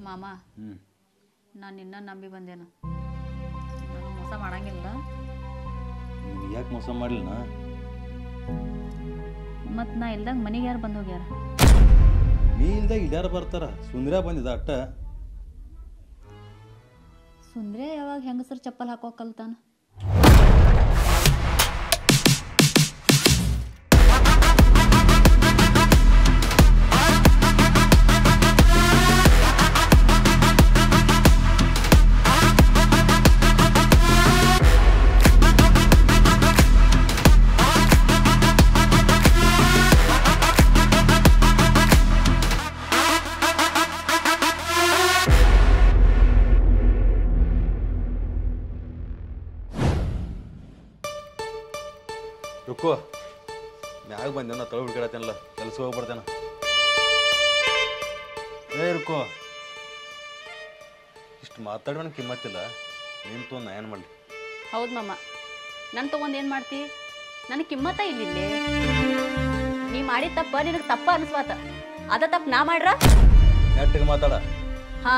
ಮಾಮ ನಾನು ನಿನ್ನ ನಂಬಿ ಬಂದೇನು ನಾನು ಮೋಸ ಮಾಡಂಗಿಲ್ಲ. ನಿನಗೆ ಯಾಕೆ ಮೋಸ ಮಾಡಲಿಲ್ಲ? ಮತ್ತು ನಾ ಇಲ್ದಾಗ ಮನೆಗೆ ಯಾರು ಬಂದು ಹೋಗ್ಯಾರ? ನೀ ಇಲ್ದಾಗ ಇಲ್ಲಾರ ಬರ್ತಾರ. ಸುಂದ್ರ ಬಂದಿದ ಅಟ್ಟ. ಸುಂದ್ರೆ ಯಾವಾಗ ಹೆಂಗಸರು ಚಪ್ಪಲ್ ಹಾಕೋ ಕಲ್ತಾನ? ರುಕ್ಕೋ ಮ್ಯಾಗ ಬಂದೆ ನಾ ತಳ ಹುಡುಕಾಡತ್ತೇನಲ್ಲ, ಕೆಲಸ ಹೋಗ್ಬರ್ತೇನ. ರುಕ್ಕೋ ಇಷ್ಟು ಮಾತಾಡಿ ನನಗೆ ಕಿಮ್ಮತ್ತಿಲ್ಲ. ನೀನು ತೊಗೊಂಡು ನಾ ಏನು ಮಾಡಲಿ? ಹೌದು ಮಾಮ, ನನ್ನ ತೊಗೊಂಡು ಏನು ಮಾಡ್ತಿ? ನನಗೆ ಕಿಮ್ಮತ್ತ ಇಲ್ಲಿಲ್ಲೇ. ನೀ ಮಾಡಿದ ತಪ್ಪ ನಿನಗೆ ತಪ್ಪ ಅನಿಸ್ವಾತ. ಅದ ತಪ್ಪು ನಾ ಮಾಡ್ರ ನೆಟ್ಟಿಗೆ ಮಾತಾಡ. ಹಾ,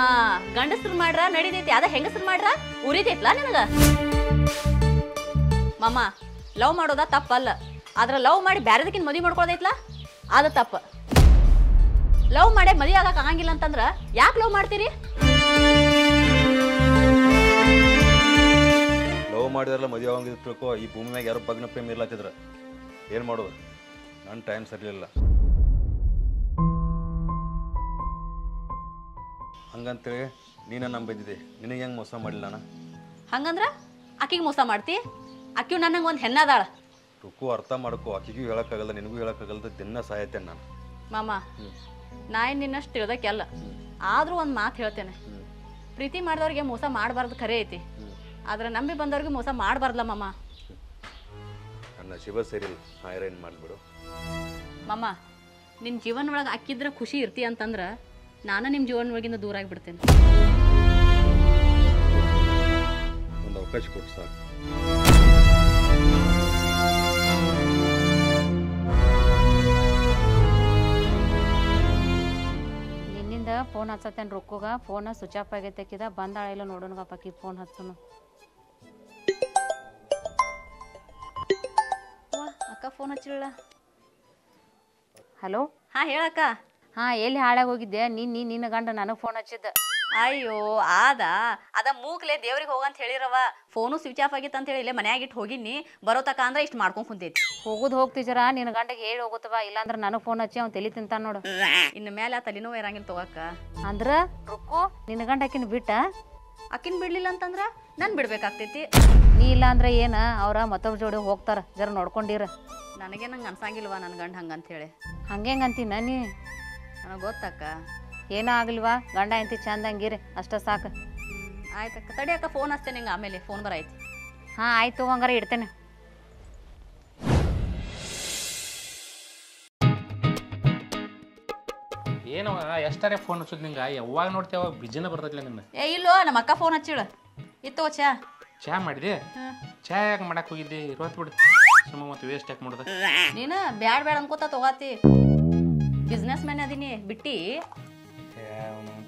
ಗಂಡಸ್ರು ಮಾಡ್ರ ನಡಿದೈತಿ, ಅದ ಹೆಂಗಸ್ರು ಮಾಡ್ರ ಉರಿತೈತ್ಲಾ ನಿನಗ? ಮಾಮ, ಲವ್ ಮಾಡೋದ ತಪ್ಪಲ್ಲ, ಆದ್ರೆ ಲವ್ ಮಾಡಿ ಬ್ಯಾರದಕ್ಕಿಂತ ಮದುವೆ ಮಾಡ್ಕೊಳ್ಳೋದೈತ್ಲಾ ಅದ ತಪ್ಪ. ಲವ್ ಮಾಡೇ ಮದುವೆ ಆಗಕ್ಕೆ ಆಗಂಗಿಲ್ಲ ಅಂತಂದ್ರ ಯಾಕೆ ಲವ್ ಮಾಡ್ತೀರಿ? ಲವ್ ಮಾಡಿದ್ರಲ್ಲ ಮದುವೆ ಆಗಂಗಿದ್ರಕ್ಕೋ ಈ ಭೂಮಿ ಮ್ಯಾಗ ಯಾರು ಬಗ್ನ ಪ್ರೇಮ ಇರ್ಲಾತಿದ್ರ ಏನು ಮಾಡೋದು? ನನ್ನ ಟೈಮ್ ಸರಿಯಿಲ್ಲ. ಹಂಗಂತೇಳಿ ನೀನು ನಮ್ಮ ಬಂದಿದ್ದೆ, ನಿನಗೆ ಹೆಂಗೆ ಮೋಸ ಮಾಡಿಲ್ಲ ನಾನು? ಹಂಗಂದ್ರ ಆಕಿಗೆ ಮೋಸ ಮಾಡ್ತಿ? ಆಕಿವ್ ನನಗೆ ಒಂದು ಹೆಣ್ಣದಾಳ. ರುಕ್ಕು ಅರ್ಥ ಮಾಡ್ಕೋ, ಆಕಿಗೂ ಹೇಳೋಕ್ಕಾಗಲ್ಲ, ನಿನಗೂ ಹೇಳೋಕ್ಕಾಗಲ್ಲ. ದಿನ ಸಾಯತ್ತೇನೆ ನಾನು. ಮಾಮ, ನಾ ಏನು ನಿನ್ನಷ್ಟು ತಿಳ್ದಕ್ಕೆಲ್ಲ, ಆದರೂ ಒಂದು ಮಾತು ಹೇಳ್ತೇನೆ. ಪ್ರೀತಿ ಮಾಡಿದವ್ರಿಗೆ ಮೋಸ ಮಾಡಬಾರ್ದು ಖರೆ ಐತಿ, ಆದ್ರೆ ನಂಬಿ ಬಂದವ್ರಿಗೆ ಮೋಸ ಮಾಡಬಾರ್ದಲ್ಲ ಮಾಮ. ನನ್ನ ಶಿವ ಸರಿಯಿಲ್ಲ, ಏನು ಮಾಡಿಬಿಡು. ಮಾಮ, ನಿನ್ನ ಜೀವನ ಒಳಗೆ ಅಕ್ಕಿದ್ರೆ ಖುಷಿ ಇರ್ತಿ ಅಂತಂದ್ರೆ ನಾನು ನಿಮ್ಮ ಜೀವನ ಒಳಗಿಂದ ದೂರ ಆಗಿಬಿಡ್ತೇನೆ. ಒಂದು ಅವಕಾಶ ಕೊಟ್ಟು ಸಾಕು. ನಿನ್ನಿಂದ ಫೋನ್ ಹಚ್ಚತ್ತೇನೆ ರೊಕ್ಕಗ. ಫೋನ ಸ್ವಿಚ್ ಆಫ್ ಆಗೈತೆಕಿದ, ಬಂದಾಳಿಲ್ಲ ನೋಡೋಣಗಪ್ಪಾಕಿ ಫೋನ್ ಹಚ್ಚನು. ಅಕ್ಕ ಫೋನ್ ಹಚ್ಚಿಲ್ಲ. ಹಲೋ, ಹಾ ಹೇಳಕ್ಕ. ಹಾ, ಎಲ್ಲಿ ಹಾಳಾಗಿ ಹೋಗಿದ್ದೆ? ನಿನ್ನ ಗಂಡ ನನಗೆ ಫೋನ್ ಹಚ್ಚಿದ್ದ. ಅಯ್ಯೋ ಅದ ಮೂಕ್ಲೆ ದೇವ್ರಿಗೆ ಹೋಗಂತ ಹೇಳಿರವ. ಫೋನು ಸ್ವಿಚ್ ಆಫ್ ಆಗಿತ್ತು ಅಂತ ಹೇಳಿ ಇಲ್ಲೇ ಮನ್ಯಾಗಿಟ್ಟು ಹೋಗಿನಿ. ಬರೋತಕ ಅಂದ್ರೆ ಇಷ್ಟು ಮಾಡ್ಕೊಂಡು ಕುಂತೈತಿ. ಹೋಗುದು ಹೋಗ್ತಿಜರ, ನಿನ್ನ ಗಂಡಗೆ ಹೇಳಿ ಹೋಗುತ್ತವ, ಇಲ್ಲಾಂದ್ರೆ ನನಗೆ ಫೋನ್ ಹಚ್ಚಿ ಅವ್ನು ತಲೆ ತಿಂತಾನ ನೋಡು. ಇನ್ನು ಮೇಲೆ ತಲೆನೋ ಇರಂಗಿಲ್ಲ ತಗೋಕ್ಕ. ಅಂದ್ರ ರುಕ್ಕು ನಿನ್ನ ಗಂಡ ಅಕ್ಕಿನ ಬಿಟ್ಟ? ಅಕ್ಕಿನ ಬಿಡ್ಲಿಲ್ಲ ಅಂತಂದ್ರ ನಾನು ಬಿಡ್ಬೇಕಾಗ್ತೈತಿ. ನೀ ಇಲ್ಲ ಅಂದ್ರೆ ಏನ ಅವ್ರ ಮತ್ತೊಬ್ಬ ಜೋಡಿ ಹೋಗ್ತಾರ, ಜರ ನೋಡ್ಕೊಂಡಿರ. ನನಗೆ ನಂಗೆ ಅನ್ಸಂಗಿಲ್ವಾ ನನ್ನ ಗಂಡ ಹಂಗಂತ ಹೇಳಿ. ಹಂಗಂತೀನ ನೀ? ನನಗೆ ಗೊತ್ತಕ್ಕ. ಏನೋ ಆಗ್ಲಿವಾ, ಗಂಡ ಎಂತಿ ಚಂದಂಗಿರಿ ಅಷ್ಟ ಸಾಕು. ಆಯ್ತಕ್ಕ, ತಡಿ ಅಕ್ಕ, ಫೋನ್ ಹಚ್ತೇನೆ ನಿಂಗೆ ಆಮೇಲೆ. ಫೋನ್ ಬರೈತಿ. ಹಾಂ ಆಯ್ತು, ಹಂಗಾರ ಇಡ್ತೇನೆ. ಏನೋ ಎಷ್ಟಾರೆ ಫೋನ್ ಹಚ್ಚೋದು ನಿಂಗೆ? ಯಾವಾಗ ನೋಡ್ತೇವ ಬಿಜಿನ ಬರ್ತೈತಿಲ್ಲ ನಿನ್ನ? ಇಲ್ಲೋ, ನಮ್ಮ ಅಕ್ಕ ಫೋನ್ ಹಚ್ಚಿಳ. ಇತ್ತು ಚಾ. ಚಾ ಮಾಡಿದೆ? ಚಾ ಯಾಕೆ ಮಾಡಕ್ಕೆ ಹೋಗಿದ್ದೆ? ಇರೋತ್ ಬಿಡು, ಸುಮ್ಮ ಮತ್ತೆ ವೇಸ್ಟ್ ಯಾಕೆ ಮಾಡೋದು? ನೀನು ಬ್ಯಾಡ ಬ್ಯಾಡ ಅನ್ಕೋತ ತಗೋತಿ. ಬಿಸ್ನೆಸ್ ಮ್ಯಾನ್ ಅದೀನಿ ಬಿಟ್ಟಿ.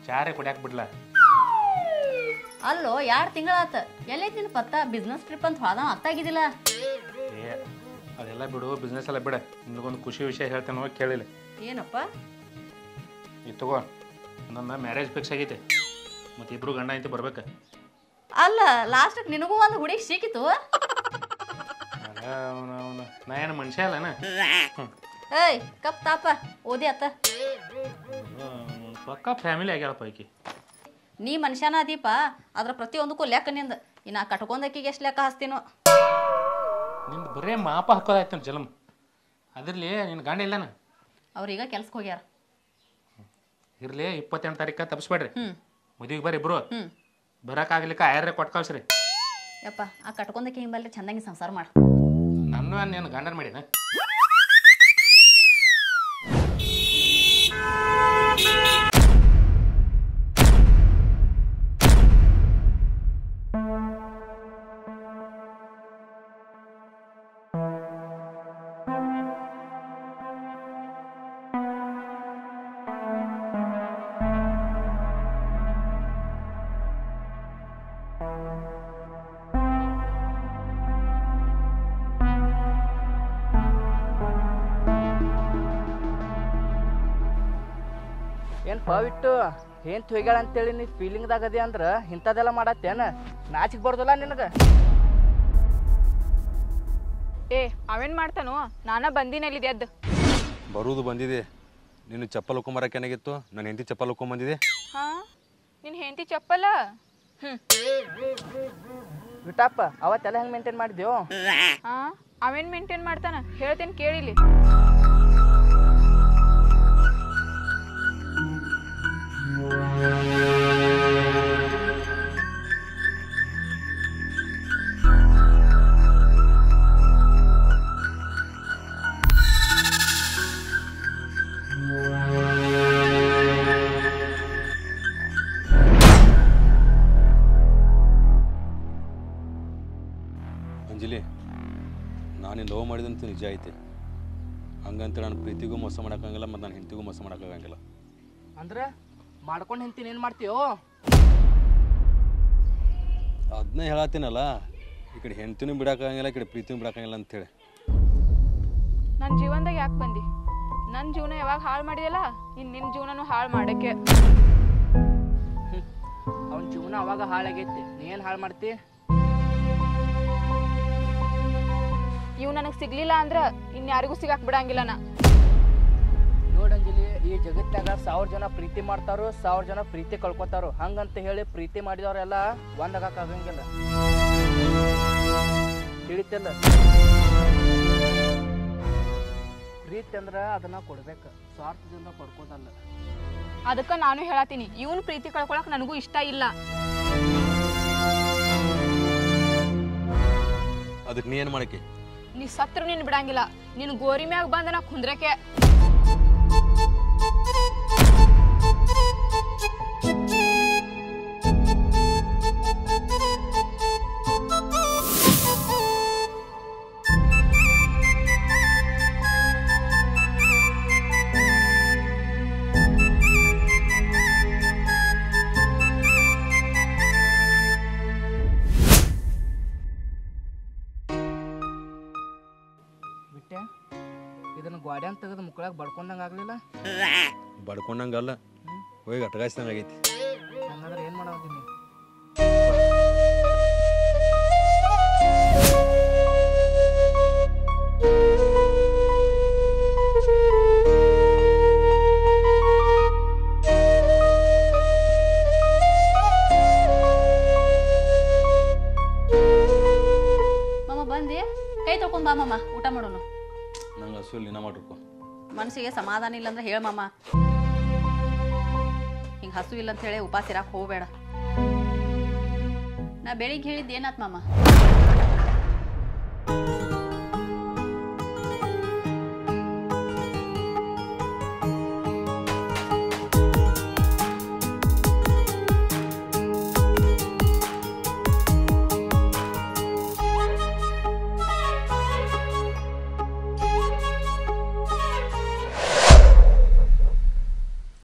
ಚಾರೇ ಕುಡಿಯಾಕ ಬಿಡ್ಲ? ಅಲ್ಲೋ, 2 ತಿಂಗಳಾತ. ಎಲ್ಲೈತಿ ನಿನ್ನ ಪತ್ತ? ಬಿಸ್ನೆಸ್ ಟ್ರಿಪ್ ಅಂತ ಹೋದ ಅತ್ತಾಗಿದ್ದಿಲ್ಲ. ಏ ಅದೆಲ್ಲ ಬಿಡು, ಬಿಸ್ನೆಸ್ ಎಲ್ಲ ಬಿಡ. ನಿನಗೊಂದು ಖುಷಿ ವಿಷಯ ಹೇಳ್ತೇನೆ, ಹೋಗಿ ಕೇಳಿಲ್ಲ. ಏನಪ್ಪ? ಇದು ತಗೋ, ನನ್ನ ಮ್ಯಾರೇಜ್ ಫಿಕ್ಸ್ ಆಗೈತೆ. ಮತ್ತೆ ಇಬ್ರು ಗಂಡ ಐತಿ ಬರ್ಬೇಕು. ಅಲ್ಲ, ಲಾಸ್ಟಿಗೆ ನಿನಗೂ ಒಂದು ಹುಡುಗಿ ಸಿಕ್ಕಿತು. ನಾ ಏನು ಮನುಷ್ಯ ಅಲ್ಲನ? ಏಯ್ ಕಪ್ ತಾಪ ಓದಿ ಅತ್ತ. ಪಕ್ಕ ಫ್ಯಾಮಿಲಿ ಆಗ್ಯಾಳಪ್ಪ ಆಕಿ. ನೀ ಮನುಷ್ಯನ ಅದೀಪ, ಅದ್ರ ಪ್ರತಿಯೊಂದಕ್ಕೂ ಲೆಕ್ಕ ನಿಂದ. ಇನ್ನು ಕಟ್ಕೊಂಡಕ್ಕಿಗೆ ಎಷ್ಟು ಲೆಕ್ಕ ಹಚ್ತೀನೋ. ನಿಂದು ಬರೇ ಮಾಪ ಹಾಕೋದಾಯ್ತು ಜಲಮ್. ಅದ್ರಲ್ಲಿ ನಿನ್ನ ಗಂಡ ಇಲ್ಲನ? ಅವ್ರೀಗ ಕೆಲ್ಸಕ್ಕೆ ಹೋಗ್ಯಾರ. ಇರ್ಲಿ, 28 ತಾರೀಕ ತಪ್ಪಿಸ್ಬೇಡ್ರಿ. ಮದುವೆಗೆ ಬರ್ರಿ ಇಬ್ರು. ಬರೋಕ್ಕಾಗ್ಲಿಕ್ಕ ಆಯರ್ರೆ ಕೊಟ್ಟು ಕಳ್ಸ್ರಿ. ಯಪ್ಪ, ಆ ಕಟ್ಕೊಂಡಕ್ಕೆ ಹಿಂಬಲ್ರಿ ಚಂದಂಗಿ ಸಂಸಾರ ಮಾಡ. ನನ್ನ ನೀನು ಗಂಡನ ಮಾಡಿನ? ಬಿಟ್ಟು ಏನ್ ಹೋಗ್ಯಾಳ ಅಂತೇಳಿ ನೀ ಫೀಲಿಂಗ್ದಾಗ ಅದಿ ಅಂದ್ರ ಇಂಥದೆಲ್ಲ ಮಾಡತ್ತೇನ ನಾಚಿಕ್ ಬರ್ದಲ್ಲ ನಿನಗ ಏ ಅವೇನ್ ಮಾಡ್ತಾನೋ ನಾನ ಬಂದಿನಲ್ಲಿ ಎದ್ದು ಬರುವುದು ಬಂದಿದೆ ನೀನು ಚಪ್ಪಲ್ ಹಾಕೊಂಬರಕ್ಕೆ ಏನಾಗಿತ್ತು ನಾನು ಹೆಂಡತಿ ಚಪ್ಪಲ್ ಹಾಕೊಂಬಂದಿದೆ ಹಾ ನಿನ್ ಹೆಂಡತಿ ಚಪ್ಪಲ್ಲ ಬಿಟ್ಟಪ್ಪ ಅವತ್ತೆಲ್ಲ ಹೆಂಗ್ ಮೇಂಟೈನ್ ಮಾಡಿದ್ಯೋ ಹಾ ಅವೇನ್ ಮೇಂಟೈನ್ ಮಾಡ್ತಾನ ಹೇಳ್ತೇನೆ ಕೇಳಿಲಿ ಅಂಜಲಿ ನಾನು ಲವ್ ಮಾಡಿದಂತೂ ನಿಜ ಐತೆ ಹಂಗಂತ ನಾನು ಪ್ರೀತಿಗೂ ಮೋಸ ಮಾಡೋಕ್ಕಾಗಲ್ಲ ಮತ್ತು ನಾನು ಹೆಂಡತಿಗೂ ಮೋಸ ಮಾಡೋಕ್ಕಾಗಂಗಿಲ್ಲ ಅಂದ್ರೆ ಮಾಡ್ಕೊಂಡು ಹೆಂತೀನಿ ಏನು ಮಾಡ್ತೀಯೋ ಅದನ್ನೇ ಹೇಳತ್ತೀನಲ್ಲ ಈ ಕಡೆ ಹೆಂಡತಿನೂ ಬಿಡೋಕ್ಕಾಗಂಗಿಲ್ಲ ಈ ಕಡೆ ಪ್ರೀತಿನೂ ಬಿಡೋಕ್ಕಾಗಂಗಿಲ್ಲ ಅಂತೇಳಿ ನನ್ನ ಜೀವನದಾಗ ಯಾಕೆ ಬಂದಿ ನನ್ನ ಜೀವನ ಯಾವಾಗ ಹಾಳು ಮಾಡಿದೆಲ್ಲ ಇನ್ನು ನಿನ್ನ ಜೀವನನು ಹಾಳು ಮಾಡಕ್ಕೆ ಅವನ ಜೀವನ ಅವಾಗ ಹಾಳಾಗೈತಿ ನೀ ಏನು ಹಾಳು ಮಾಡ್ತಿ ಇವ್ ನನಗೆ ಸಿಗ್ಲಿಲ್ಲ ಅಂದ್ರ ಇನ್ಯಾರಿಗೂ ಸಿಗಾಕ್ ಬಿಡಂಗಿಲ್ಲ ನಾ ನೋಡಂಜಲಿ ಈ ಜಗತ್ತಾಗ 1000 ಜನ ಪ್ರೀತಿ ಮಾಡ್ತಾರೋ 1000 ಜನ ಪ್ರೀತಿ ಕಳ್ಕೊತಾರೋ ಹಂಗಂತ ಹೇಳಿ ಪ್ರೀತಿ ಮಾಡಿದವರೆಲ್ಲ ಒಂದಾಗಕ್ಕಾಗಂಗಿಲ್ಲ ತಿಳಿತಿಲ್ಲ ಪ್ರೀತಿ ಅಂದ್ರ ಅದನ್ನ ಕೊಡ್ಬೇಕು ಸ್ವಾರ್ಥದಿಂದ ಪಡ್ಕೋದಲ್ಲ ಅದಕ್ಕ ನಾನು ಹೇಳತ್ತೀನಿ ಇವನ್ ಪ್ರೀತಿ ಕಳ್ಕೊಳಕ್ ನನಗೂ ಇಷ್ಟ ಇಲ್ಲ ಅದಕ್ಕೆ ನೀ ಏನು ಮಾಡಕ್ಕೆ ನೀ ಸತ್ರು ನೀನ್ ಬಿಡಂಗಿಲ್ಲ ನೀನು ಗೋರಿ ಮ್ಯಾಗ ಬಂದ ನಾ ಕುಂದ್ರಕ್ಕೆ ಬಿಟ್ಟೆ ಇದನ್ನ ಗೋಡೆ ಅಂತ ತೆಗೆದು ಮುಕ್ಕಳಾಗ ಬಡ್ಕೊಂಡಂಗೆ ಆಗ್ಲಿಲ್ಲ ಬಡ್ಕೊಂಡಂಗಲ್ಲ ಹೋಗಿ ಅಟಗಾಯಿಸ್ದಂಗೆ ಆಗೈತಿ ಹಂಗಂದ್ರೆ ಏನು ಮಾಡೋದಿನಿ ಮಾಮ ಬಂದಿ ಕೈ ತೊಗೊಂಡ್ ಬಾ ಮಾಮ ಊಟ ಮಾಡೋಣ ನಂಗೆ ಹಸು ಇಲ್ಲ ಮಾಡಿರ್ಕೊ ಮನಸ್ಸಿಗೆ ಸಮಾಧಾನ ಇಲ್ಲ ಅಂದ್ರೆ ಹೇಳ ಮಾಮ ಹಿಂಗೆ ಹಸು ಇಲ್ಲ ಅಂತ ಹೇಳಿ ಉಪವಾಸ ಇರಾಕ್ ಹೋಗ್ಬೇಡ ನಾ ಬೆಳಿಗ್ಗೆ ಹೇಳಿದ್ದು ಏನಾತ್ ಮಾಮ